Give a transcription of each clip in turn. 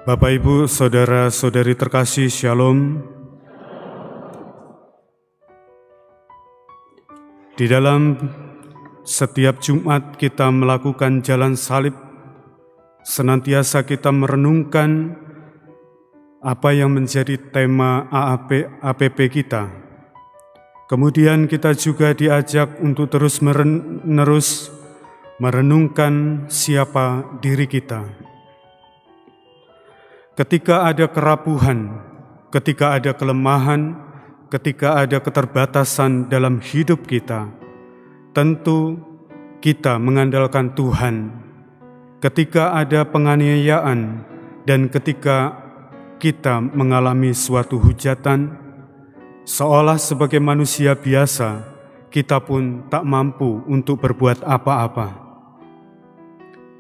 Bapak, Ibu, Saudara-saudari terkasih, Shalom. Di dalam setiap Jumat kita melakukan jalan salib, senantiasa kita merenungkan apa yang menjadi tema APP kita. Kemudian kita juga diajak untuk terus-menerus merenungkan siapa diri kita. Ketika ada kerapuhan, ketika ada kelemahan, ketika ada keterbatasan dalam hidup kita, tentu kita mengandalkan Tuhan. Ketika ada penganiayaan dan ketika kita mengalami suatu hujatan, seolah sebagai manusia biasa, kita pun tak mampu untuk berbuat apa-apa.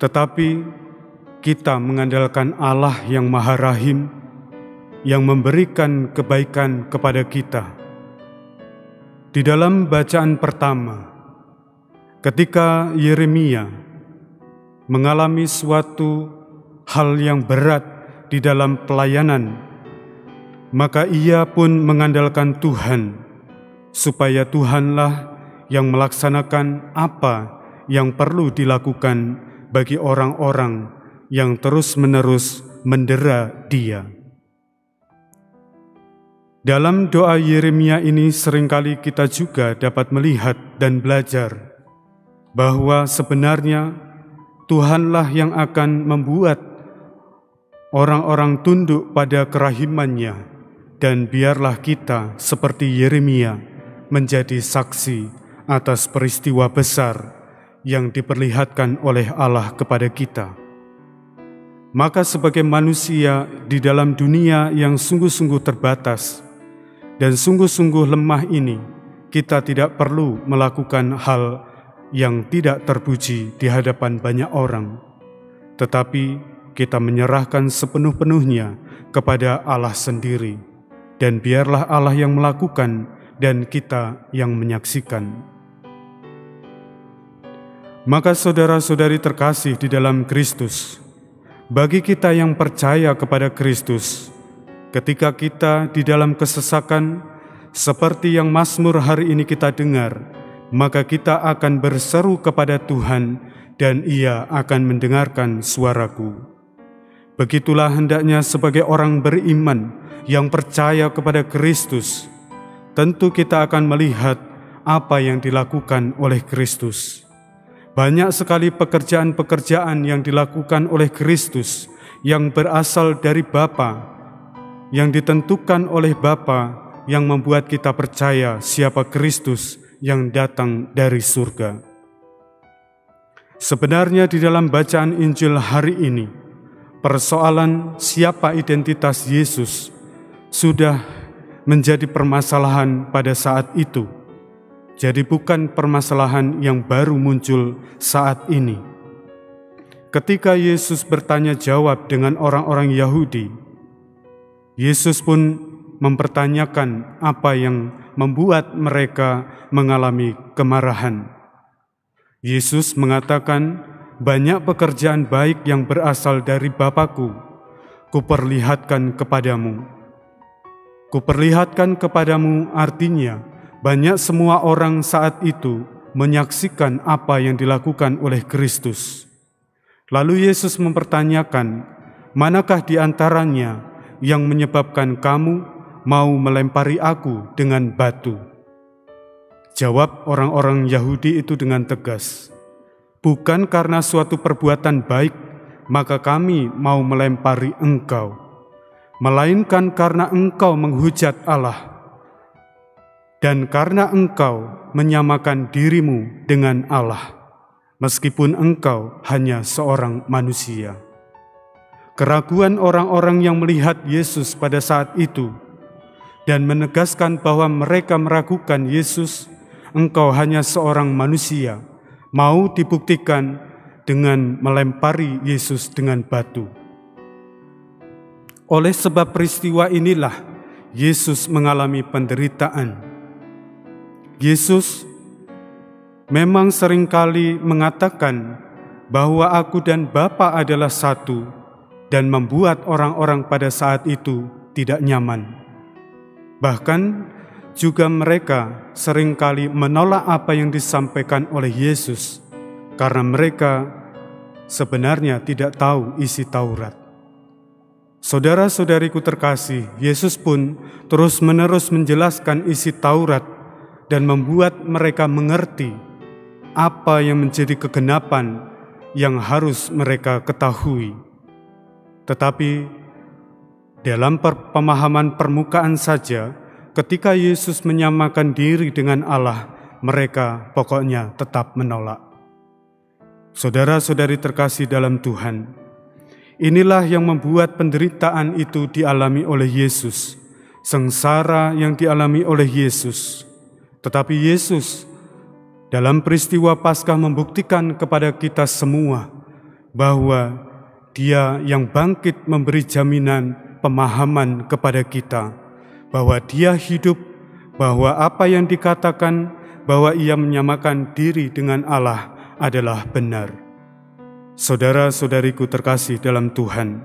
Tetapi kita mengandalkan Allah yang Maha Rahim, yang memberikan kebaikan kepada kita. Di dalam bacaan pertama, ketika Yeremia mengalami suatu hal yang berat di dalam pelayanan, maka ia pun mengandalkan Tuhan, supaya Tuhanlah yang melaksanakan apa yang perlu dilakukan bagi orang-orang yang terus-menerus mendera dia. Dalam doa Yeremia ini seringkali kita juga dapat melihat dan belajar bahwa sebenarnya Tuhanlah yang akan membuat orang-orang tunduk pada kerahimannya, dan biarlah kita seperti Yeremia menjadi saksi atas peristiwa besar yang diperlihatkan oleh Allah kepada kita. Maka sebagai manusia di dalam dunia yang sungguh-sungguh terbatas dan sungguh-sungguh lemah ini, kita tidak perlu melakukan hal yang tidak terpuji di hadapan banyak orang, tetapi kita menyerahkan sepenuh-penuhnya kepada Allah sendiri, dan biarlah Allah yang melakukan dan kita yang menyaksikan. Maka saudara-saudari terkasih di dalam Kristus, bagi kita yang percaya kepada Kristus, ketika kita di dalam kesesakan, seperti yang Mazmur hari ini kita dengar, maka kita akan berseru kepada Tuhan dan Ia akan mendengarkan suaraku. Begitulah hendaknya sebagai orang beriman yang percaya kepada Kristus. Tentu kita akan melihat apa yang dilakukan oleh Kristus. Banyak sekali pekerjaan-pekerjaan yang dilakukan oleh Kristus yang berasal dari Bapa, yang ditentukan oleh Bapa, yang membuat kita percaya siapa Kristus yang datang dari surga. Sebenarnya di dalam bacaan Injil hari ini, persoalan siapa identitas Yesus sudah menjadi permasalahan pada saat itu. Jadi bukan permasalahan yang baru muncul saat ini. Ketika Yesus bertanya jawab dengan orang-orang Yahudi, Yesus pun mempertanyakan apa yang membuat mereka mengalami kemarahan. Yesus mengatakan, banyak pekerjaan baik yang berasal dari Bapa-Ku, kuperlihatkan kepadamu. Kuperlihatkan kepadamu artinya, banyak semua orang saat itu menyaksikan apa yang dilakukan oleh Kristus. Lalu Yesus mempertanyakan, manakah di antaranya yang menyebabkan kamu mau melempari aku dengan batu? Jawab orang-orang Yahudi itu dengan tegas, bukan karena suatu perbuatan baik, maka kami mau melempari engkau, melainkan karena engkau menghujat Allah, dan karena engkau menyamakan dirimu dengan Allah, meskipun engkau hanya seorang manusia. Keraguan orang-orang yang melihat Yesus pada saat itu dan menegaskan bahwa mereka meragukan Yesus, engkau hanya seorang manusia, mau dibuktikan dengan melempari Yesus dengan batu. Oleh sebab peristiwa inilah Yesus mengalami penderitaan. Yesus memang seringkali mengatakan bahwa aku dan Bapa adalah satu, dan membuat orang-orang pada saat itu tidak nyaman. Bahkan juga mereka seringkali menolak apa yang disampaikan oleh Yesus karena mereka sebenarnya tidak tahu isi Taurat. Saudara-saudariku terkasih, Yesus pun terus-menerus menjelaskan isi Taurat dan membuat mereka mengerti apa yang menjadi kegenapan yang harus mereka ketahui. Tetapi dalam pemahaman permukaan saja, ketika Yesus menyamakan diri dengan Allah, mereka pokoknya tetap menolak. Saudara-saudari terkasih dalam Tuhan, inilah yang membuat penderitaan itu dialami oleh Yesus, sengsara yang dialami oleh Yesus. Tetapi Yesus dalam peristiwa Paskah membuktikan kepada kita semua bahwa Dia yang bangkit memberi jaminan pemahaman kepada kita bahwa Dia hidup, bahwa apa yang dikatakan bahwa Ia menyamakan diri dengan Allah adalah benar. Saudara-saudariku terkasih dalam Tuhan,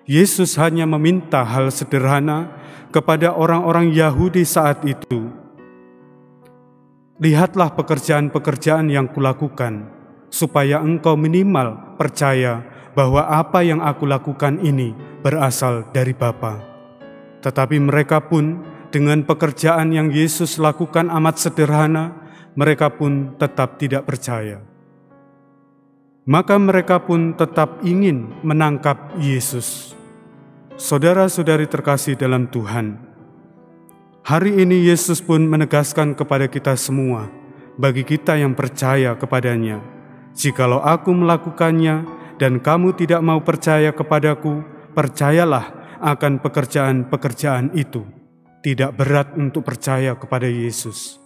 Yesus hanya meminta hal sederhana kepada orang-orang Yahudi saat itu. Lihatlah pekerjaan-pekerjaan yang kulakukan, supaya engkau minimal percaya bahwa apa yang aku lakukan ini berasal dari Bapa. Tetapi mereka pun dengan pekerjaan yang Yesus lakukan amat sederhana, mereka pun tetap tidak percaya. Maka mereka pun tetap ingin menangkap Yesus. Saudara-saudari terkasih dalam Tuhan, hari ini Yesus pun menegaskan kepada kita semua, bagi kita yang percaya kepadanya, jikalau aku melakukannya dan kamu tidak mau percaya kepadaku, percayalah akan pekerjaan-pekerjaan itu. Tidak berat untuk percaya kepada Yesus.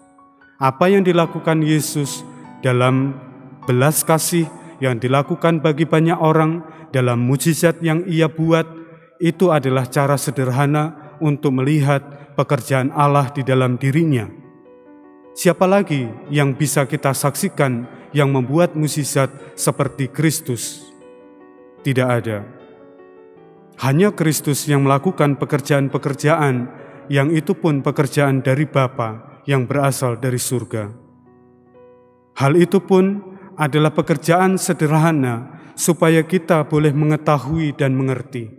Apa yang dilakukan Yesus dalam belas kasih yang dilakukan bagi banyak orang, dalam mujizat yang Ia buat, itu adalah cara sederhana untuk melihat pekerjaan Allah di dalam dirinya. Siapa lagi yang bisa kita saksikan yang membuat mujizat seperti Kristus? Tidak ada. Hanya Kristus yang melakukan pekerjaan-pekerjaan, yang itu pun pekerjaan dari Bapa yang berasal dari surga. Hal itu pun adalah pekerjaan sederhana supaya kita boleh mengetahui dan mengerti.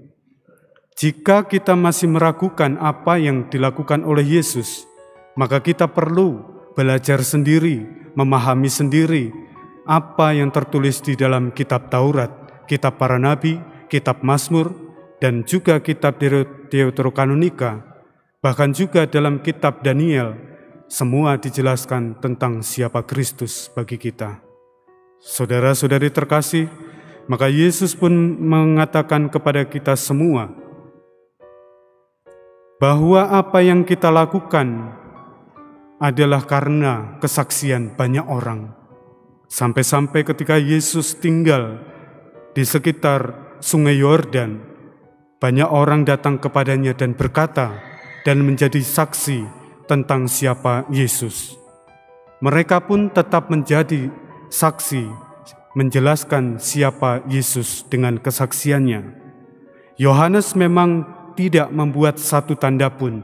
Jika kita masih meragukan apa yang dilakukan oleh Yesus, maka kita perlu belajar sendiri, memahami sendiri apa yang tertulis di dalam kitab Taurat, kitab para nabi, kitab Mazmur, dan juga kitab Deuterokanonika, bahkan juga dalam kitab Daniel. Semua dijelaskan tentang siapa Kristus bagi kita. Saudara-saudari terkasih, maka Yesus pun mengatakan kepada kita semua bahwa apa yang kita lakukan adalah karena kesaksian banyak orang. Sampai-sampai ketika Yesus tinggal di sekitar Sungai Yordan, banyak orang datang kepadanya dan berkata dan menjadi saksi tentang siapa Yesus. Mereka pun tetap menjadi saksi, menjelaskan siapa Yesus dengan kesaksiannya. Yohanes memang tidak membuat satu tanda pun,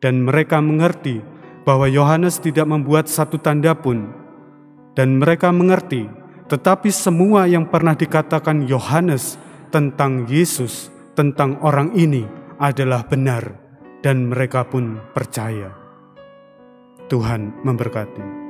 dan mereka mengerti bahwa Yohanes tidak membuat satu tanda pun, dan mereka mengerti, tetapi semua yang pernah dikatakan Yohanes tentang Yesus, tentang orang ini adalah benar, dan mereka pun percaya. Tuhan memberkati.